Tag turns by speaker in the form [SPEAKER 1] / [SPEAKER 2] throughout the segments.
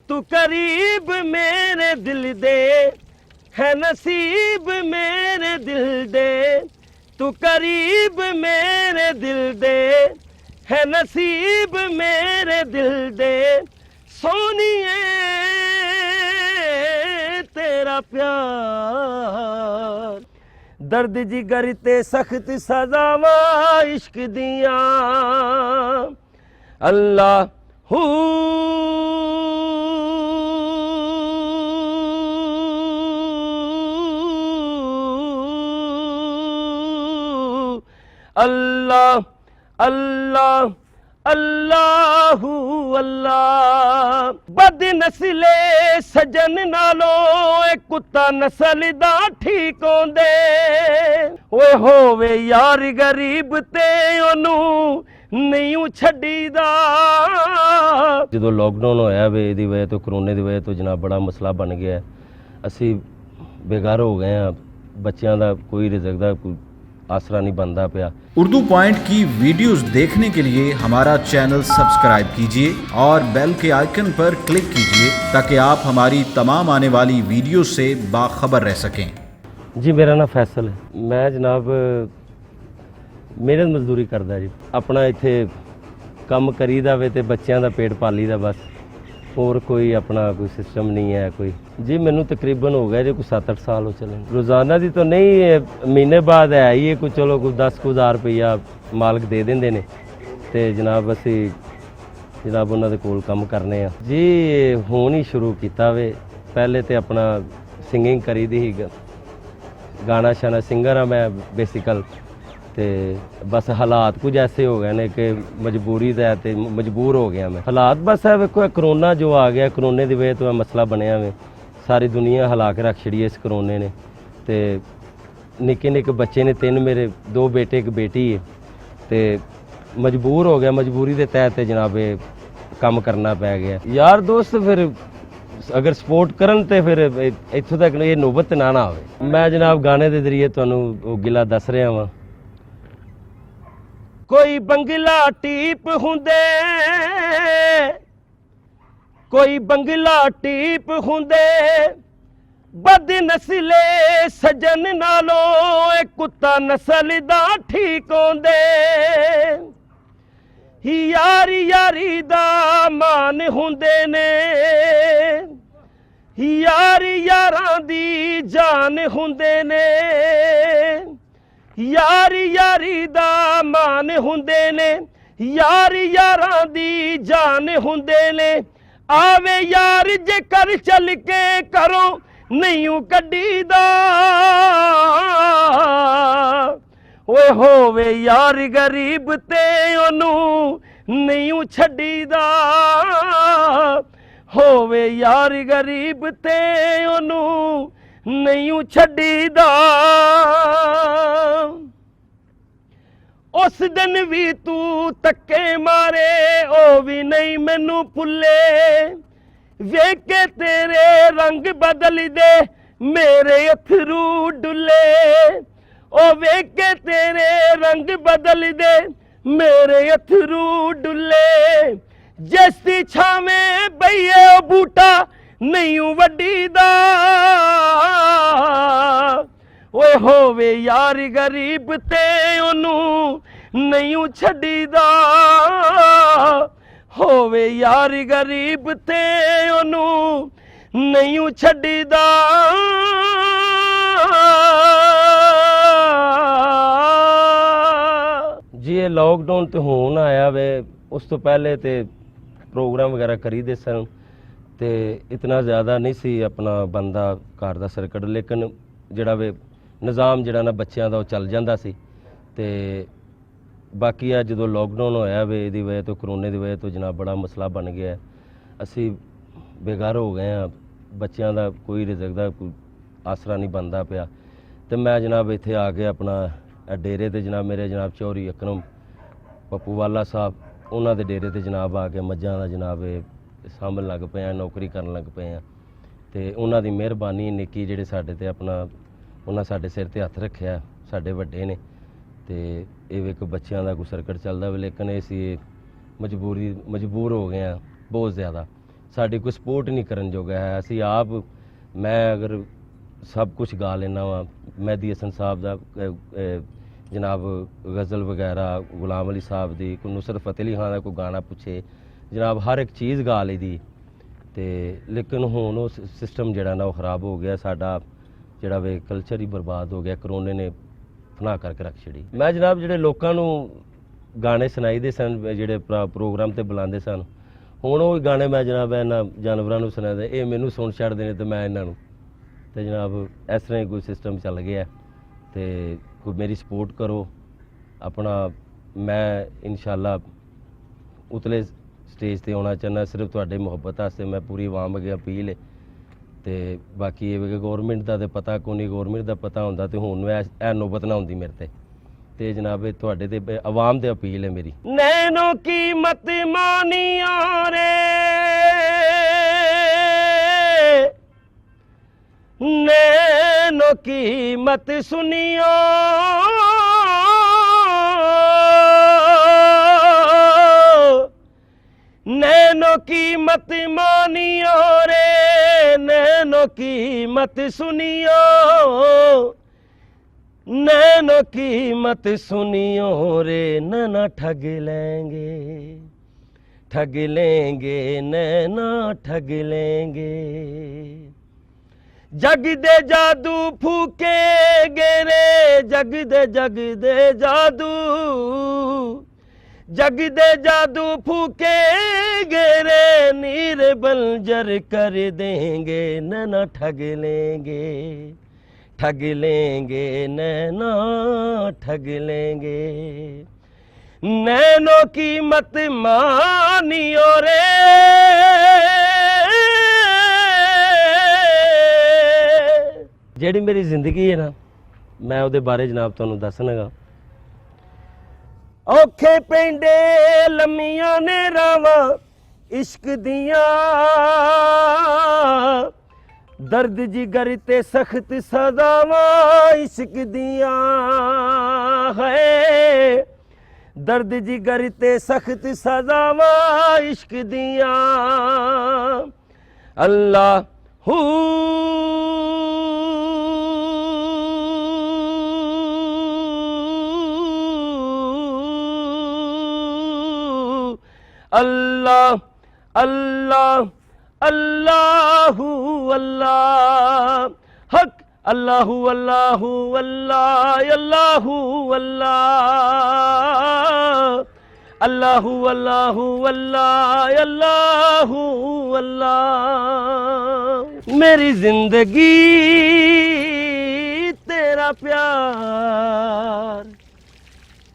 [SPEAKER 1] तू करीब मेरे दिल दे है नसीब मेरे दिल दे, तू करीब मेरे दिल दे है नसीब मेरे दिल दे, सोनिए तेरा प्यार दर्द जिगर ते सख्त सजावा इश्क दिया अल्लाह हू अल्लाह अल्लाह अल्लाहू अल्लाह। बद नस्ले सजन नालो एक कुत्ता नस्ल दा ठीक होंदे, ओए होवे यार गरीब ते ओनू नहीं छड्डीदा। ਜਦੋਂ लॉकडाउन होया वे दी वजह तो कोरोना दी वजह तो जनाब बड़ा मसला बन गया है, असी बेघर हो गए हैं, बच्चों का कोई रिज़्क दा कोई आसरा नहीं बनता पाया।
[SPEAKER 2] उर्दू पॉइंट की वीडियोस देखने के लिए हमारा चैनल सब्सक्राइब कीजिए और बेल के आइकन पर क्लिक कीजिए ताकि आप हमारी तमाम आने वाली वीडियो से बाखबर रह सकें।
[SPEAKER 1] जी मेरा नाम फैसल है, मैं जनाब मेहनत मजदूरी करदा जी, अपना इत्थे कम करीदा वे ते बच्चों का पेट पालीदा बस, और कोई अपना कोई सिस्टम नहीं है कोई। जी मैनू तकरीबन हो गया जी कोई 7-8 साल हो चले। रोज़ाना दी तो नहीं, महीने बाद है ही कोई, चलो कोई 10,000 रुपया मालक दे देंदे ने ते जनाब असी जनाब उन्हां दे कोल काम करने आ जी। हुण ही शुरू कीता वे, पहले तो अपना सिंगिंग करी दी ही, गाना शाना सिंगर हाँ मैं बेसिकल, ते बस हालात कुछ ऐसे हो गए ने कि मजबूरी दा ते मजबूर हो गया मैं। हालात बस है वेखो करोना जो आ गया, करोने की वजह तो मसला बनया वे, सारी दुनिया हिला के रख छड़ी इस करोने ने। ते निक्के निक्के बच्चे ने, 3 मेरे 2 बेटे 1 बेटी है, ते मजबूर हो गया, मजबूरी के तहत जनाब काम करना पै गया। यार दोस्त फिर अगर सपोर्ट करन ते फिर इत्थों तक ये नौबत ना आवे। मैं जनाब गाने के जरिए तुहानू गिला दस रहा वां। कोई बंगला टीप हुंदे, कोई बंगला टीप हुंदे, बद नस्ले सजन नालो एक कुत्ता नस्ल दा ठीक होंदे, यारी यारी दा मान हुंदे ने, यारी यारां दी जान हुंदे ने, यारी यारी दा मान हुंदे ने, यारी यारां दी जान हुंदे ने, आवे यार जे कर चल के करो नहीं कड्डी दा, ओए होवे यार गरीब ते ओनू नहीं छड्डी दा, होवे यार गरीब ते ओनू नहीं छड्डी दा। उस दिन भी तू तक्के मारे ओ भी नहीं मैनू भुले, वेख के तेरे रंग बदल दे मेरे अथरू डुले, ओ वेख के तेरे रंग बदल दे मेरे अथरू डुले, जैसी छावें बईए बूटा नहीं वड्डी दा, ओए होवे यार गरीब ते ओनू नहीं छड्डी दा, होवे यार गरीब ते ओनू नहीं छड्डी दा। जी ये लॉकडाउन तो होन आया वे, उस तो पहले तो प्रोग्राम वगैरह करी दे सन, ते इतना ज़्यादा नहीं सी अपना बंदा घर दा सर्कट, लेकिन जिहड़ा वे निज़ाम जिहड़ा ना बच्चों का चल जाता सी। ते बाकी आ जो लॉकडाउन होया वे इहदी वजह तो करोने की वजह तो जनाब बड़ा मसला बन गया है, असी बेघर हो गए हैं, बच्चों का कोई रिज़्क दा कोई आसरा नहीं बनता पाया। तो मैं जनाब इत्थे आके अपना डेरे ते जनाब मेरे जनाब चौधरी अकरम पप्पू वाला साहब, उन्होंने डेरे ते जनाब आके मझां दा जनाब सामभन लग पे हैं, नौकरी करन लग पे हैं। तो उन्हों की मेहरबानी निक्की जिहड़े साडे ते अपना उन्हें साडे सिर ते हत्थ रखिया, साडे वड्डे ने, तो ये एक बच्चों का कोई सर्कट चलता वे, लेकिन इसी मजबूर हो गए हैं बहुत ज़्यादा, ਸਾਡੀ ਕੋਈ ਸਪੋਰਟ ਨਹੀਂ ਕਰਨ ਜੋਗਾ ਹੈ। ਅਸੀਂ ਆਪ, ਮੈਂ ਅਗਰ ਸਭ ਕੁਝ ਗਾ ਲੈਣਾ ਵਾ, ਮਹਿਦੀ ਹਸਨ ਸਾਹਿਬ ਦਾ ਜਨਾਬ ਗਜ਼ਲ ਵਗੈਰਾ, ਗੁਲਾਮ ਅਲੀ ਸਾਹਿਬ ਦੀ, ਕੋਈ ਨੁਸਰਤ ਫਤਿਹ ਅਲੀ ਖਾਨ ਦਾ ਕੋਈ ਗਾਣਾ ਪੁੱਛੇ ਜਨਾਬ, ਹਰ ਇੱਕ ਚੀਜ਼ ਗਾ ਲਈਦੀ। ਤੇ ਲੇਕਿਨ ਹੁਣ ਉਹ ਸਿਸਟਮ ਜਿਹੜਾ ਨਾ ਉਹ ਖਰਾਬ ਹੋ ਗਿਆ, ਸਾਡਾ ਜਿਹੜਾ ਵੇ ਕਲਚਰ ਹੀ ਬਰਬਾਦ ਹੋ ਗਿਆ, ਕਰੋਨੇ ਨੇ ਫਨਾਹ ਕਰਕੇ ਰੱਖ ਛੜੀ। ਮੈਂ ਜਨਾਬ ਜਿਹੜੇ ਲੋਕਾਂ ਨੂੰ ਗਾਣੇ ਸੁਣਾਈਦੇ ਸਨ, ਜਿਹੜੇ ਪ੍ਰੋਗਰਾਮ ਤੇ ਬੁਲਾਉਂਦੇ ਸਨ, ਹੁਣ ਉਹ ਗਾਣੇ ਮੈਂ ਜਨਾਬ ਇਹਨਾਂ ਜਾਨਵਰਾਂ ਨੂੰ ਸੁਣਾਉਂਦਾ, ਇਹ ਮੈਨੂੰ ਸੁਣ ਛੱਡਦੇ ਨੇ ਤੇ ਮੈਂ ਇਹਨਾਂ ਨੂੰ। ਤੇ ਜਨਾਬ ਇਸ ਤਰ੍ਹਾਂ ਹੀ ਕੋਈ ਸਿਸਟਮ ਚੱਲ ਗਿਆ। ਤੇ ਕੋਈ ਮੇਰੀ ਸਪੋਰਟ ਕਰੋ ਆਪਣਾ, ਮੈਂ ਇਨਸ਼ਾਅੱਲਾ ਉਤਲੇ ਸਟੇਜ ਤੇ ਆਉਣਾ ਚਾਹੁੰਦਾ। ਸਿਰਫ ਤੁਹਾਡੇ ਮੁਹੱਬਤ ਵਾਸਤੇ ਮੈਂ ਪੂਰੀ ਆਵਾਮ ਅੱਗੇ ਅਪੀਲ ਹੈ। ਤੇ ਬਾਕੀ ਇਹ ਕਿ ਗੌਰਮੈਂਟ ਦਾ ਤੇ ਪਤਾ ਕੋਈ ਨਹੀਂ, ਗੌਰਮੈਂਟ ਦਾ ਪਤਾ ਹੁੰਦਾ ਤੇ ਹੁਣ ਇਹ ਨੌਬਤ ਨਾ ਹੁੰਦੀ ਮੇਰੇ ਤੇ ਜਨਾਬ ਇਹ ਤੁਹਾਡੇ ਤੇ ਆਵਾਮ ਤੇ ਅਪੀਲ ਹੈ ਮੇਰੀ। ਨੈਨੋ ਕੀਮਤ ਮਾਨੀਆਂ ਰੇ, नैनो कीमत सुनियो, नैनो कीमत मानियो रे, नैनो कीमत सुनियो, नैनो कीमत सुनियो रे, नैना ठग लेंगे, ठग लेंगे, नैना ठग लेंगे। जग दे जादू फूके गेरे, जग दे जादू, जग दे जादू फूके गेरे, नीर बंजर कर देंगे, नैना ठग लेंगे, ठग लेंगे, नैना ठग लेंगे। नैनो कीमत मानियो रे, ਜਿਹੜੀ ਮੇਰੀ ਜ਼ਿੰਦਗੀ ਹੈ ਨਾ, ਮੈਂ ਉਹਦੇ ਬਾਰੇ ਜਨਾਬ ਤੁਹਾਨੂੰ ਦੱਸਣਾਗਾ। ਔਖੇ ਪੈਂਦੇ ਲੰਮੀਆਂ ਨੇ ਰਾਵਾਂ ਇਸ਼ਕ ਦੀਆਂ, ਦਰਦ ਜਿਗਰ ਤੇ ਸਖਤ ਸਜ਼ਾਵਾਂ ਇਸ਼ਕ ਦੀਆਂ ਹੈ, ਦਰਦ ਜਿਗਰ ਤੇ ਸਖਤ ਸਜ਼ਾਵਾਂ ਇਸ਼ਕ ਦੀਆਂ। ਅੱਲਾਹੂ अल्लाह अल्लाह अल्लाहु अल्लाह हक, अल्लाहु अल्लाहु अल्लाह, अल्लाहु अल्लाह, अल्लाहु अल्लाहु अल्लाह, अल्लाहु अल्लाह। मेरी जिंदगी तेरा प्यार,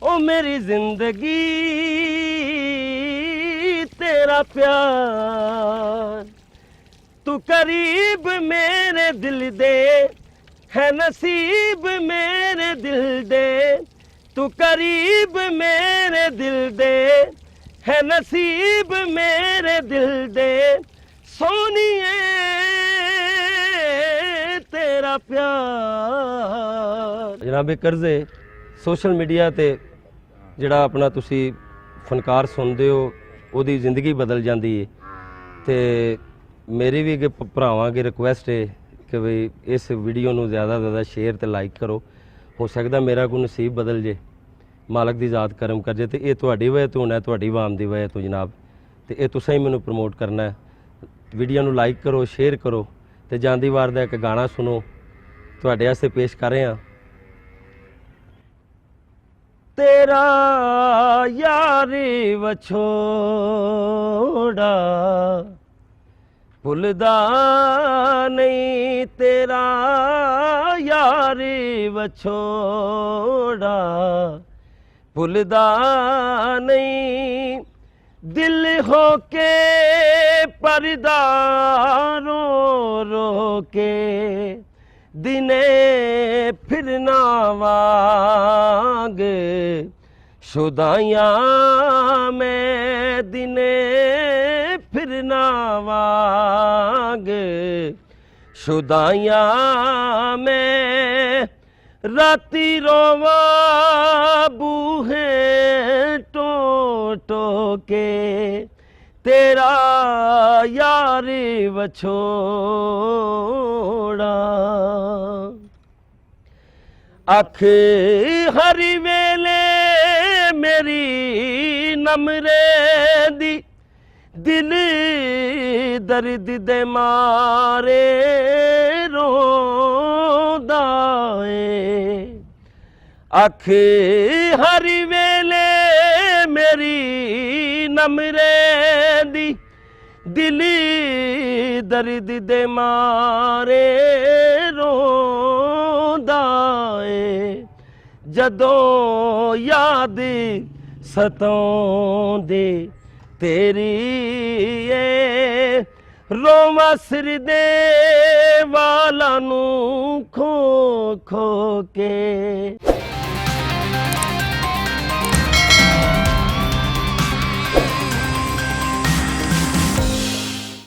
[SPEAKER 1] ओ मेरी जिंदगी तेरा प्यार, तू करीब मेरे दिल दे, है नसीब मेरे दिल दे, तू करीब मेरे दिल दे, है नसीब मेरे दिल दे, सोनिए तेरा प्यार। जनाब कर्जे सोशल मीडिया ते ਜਿਹੜਾ ਆਪਣਾ ਤੁਸੀਂ ਫਨਕਾਰ ਸੁਣਦੇ ਹੋ, ਉਹਦੀ ਜ਼ਿੰਦਗੀ ਬਦਲ ਜਾਂਦੀ ਹੈ। ਤੇ ਮੇਰੀ ਵੀ ਅੱਗੇ ਭਰਾਵਾਂ ਅੱਗੇ ਰਿਕੁਐਸਟ ਹੈ ਕਿ ਵੀ ਇਸ ਵੀਡੀਓ ਨੂੰ ਜ਼ਿਆਦਾ ਤੋਂ ਜ਼ਿਆਦਾ ਸ਼ੇਅਰ ਤੇ ਲਾਈਕ ਕਰੋ। ਹੋ ਸਕਦਾ ਮੇਰਾ ਕੋਈ ਨਸੀਬ ਬਦਲ ਜੇ, ਮਾਲਕ ਦੀ ਜ਼ਾਤ ਕਰਮ ਕਰ ਜੇ। ਤੇ ਇਹ ਤੁਹਾਡੀ ਵਜ੍ਹਾ ਤੋਂ ਹੋਣਾ, ਤੁਹਾਡੀ ਆਵਾਮ ਦੀ ਵਜ੍ਹਾ ਤੋਂ ਜਨਾਬ। ਤੇ ਇਹ ਤੁਸੀਂ ਹੀ ਮੈਨੂੰ ਪ੍ਰਮੋਟ ਕਰਨਾ ਹੈ। ਵੀਡੀਓ ਨੂੰ ਲਾਈਕ ਕਰੋ, ਸ਼ੇਅਰ ਕਰੋ ਤੇ ਜਾਂਦੀ ਵਾਰ ਦਾ ਇੱਕ ਗਾਣਾ ਸੁਣੋ, ਤੁਹਾਡੇ ਵਾਸਤੇ ਪੇਸ਼ ਕਰ ਰਹੇ ਹਾਂ। तेरा यार वछोड़ा भुलदा नहीं, तेरा यार वछोड़ा भुलदा नहीं, दिल होके पर्दा रो रो के दिने फिरना वाग, शुदाइयाँ में दिने फिरना वाग, शुदाइयाँ में राती रोवा बूहे टो टो के, तेरा यार वछोड़ा अख हरी वेले मेरी नमरे दी दिल दर्द दे मारे रोंदा ए अख हरी वेले मेरी नमरे दी दिल दर्द दे मारे रोंदा ए जदों याद सताउंदी तेरी ए रोवां सिर दे वाला नूं खो खो के।